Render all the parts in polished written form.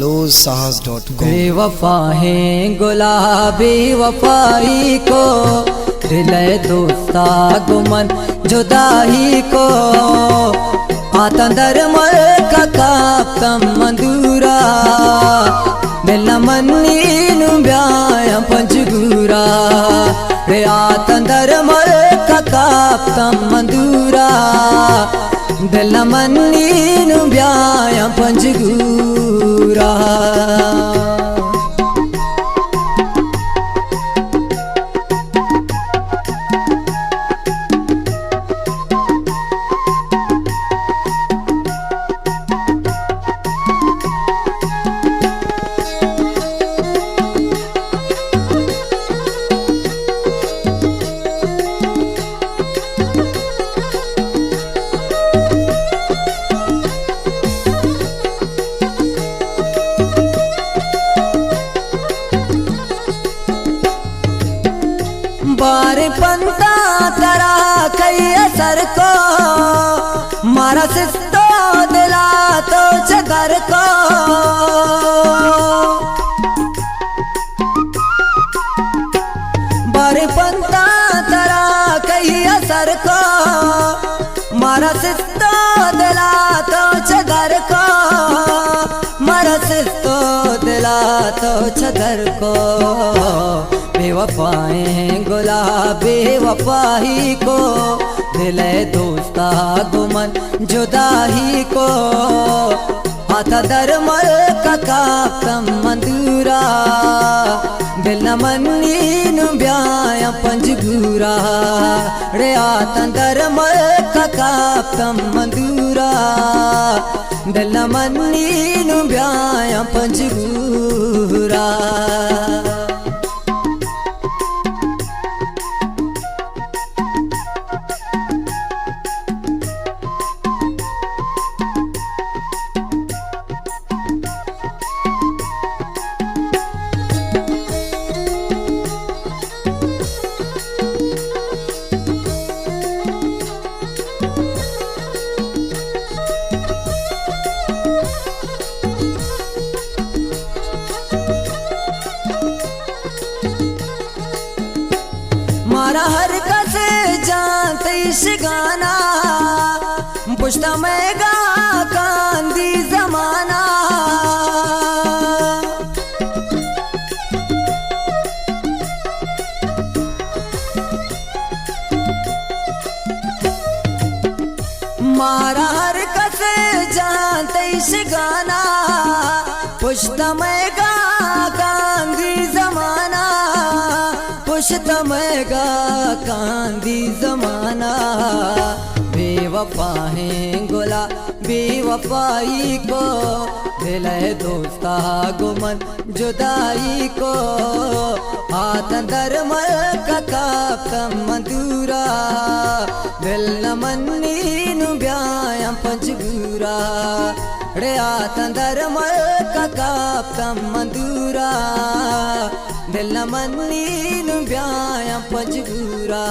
salosahas.com। बेवफा है गुलाबी वफाई को दिल दोस्ता गुमन जुदाई को आतंदर मल का काप्तम मंदूरा मिलना मन्नी ब्याया पंचगूरा रे आतंदर मल का काप्तम मंदूरा दिल मन्नी ब्याया पंचगूरा। बारे पंता तरा कई असर को मारा सिस्तो दिला तो चगर को बारे पंता तरा कई असर को मारा सिस्तो दिला तो चगर को मारा सिस्तो दिला तो चगर को। बेवफाएं गुलाबी वफाई को दिल दोस्ता गुमन जुदाई को आता दरमल का काप्तम मंदूरा दिल न मन्नी ब्याया पंजगूरा रे आता दरमल का काप्तम मंदूरा दिल न मन्नी ब्याया पंजगूरा। मारा हर कसे जानते शिगाना पुछता मैं गा कांदी जमाना मारा हर कसे जानते शिगाना पुछता मैं गा कांदी जमाना पुछता मैं गा कांदी जमाना। बेवफा है गुला बेवफाई को दिल दोस्ता गुमन जुदाई को आतन दरमल का काप्तम मंदूरा दिल न मन्नी ब्याया पंचगूरा रे आतन दरमल का काप्तम मंदूरा दिल न मन्नी ब्याया पंजगूरा।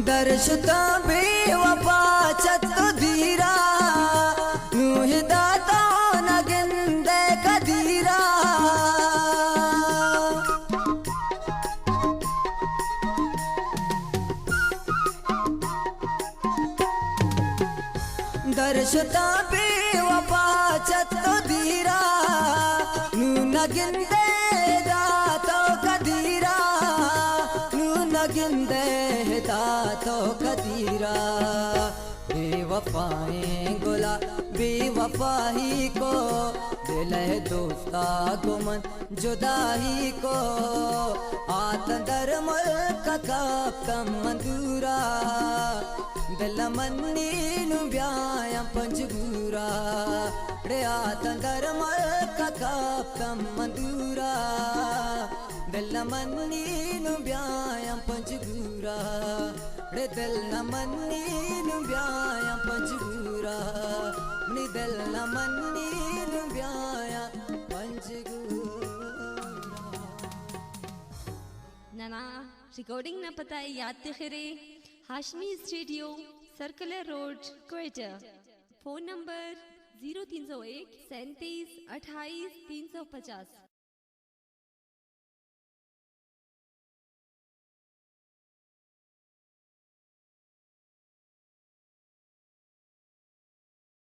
दर्शता बेवफा चत्तो धीरा नूह दाता न गिंदे कदीरा दर्शता बेवफा चत्तो धीरा नूह न गिंदे दातो कदीरा नूह न गिंदे तो कदीरा। बेवफा वफाएं गुला बेवफाही को, दिल है दोस्ता गुमन जुदाई को, आतंदर मुल्क का कम मंदूरा, दिल मन्नी नु ब्याया पंजगूरा, रे आतंदर मुल्क का कम मंदूरा, दिल मन्नी नु ब्याया पंजगूरा, रे दिल न मन्नी नु ब्याया पंजगूरा, नी दिल न मन्नी नु ब्याया पंजगूरा। नाना रिकॉर्डिंग ना पता है याद खिरे Hashmi studio circular road Quetta. Phone number 0301 37 28 350।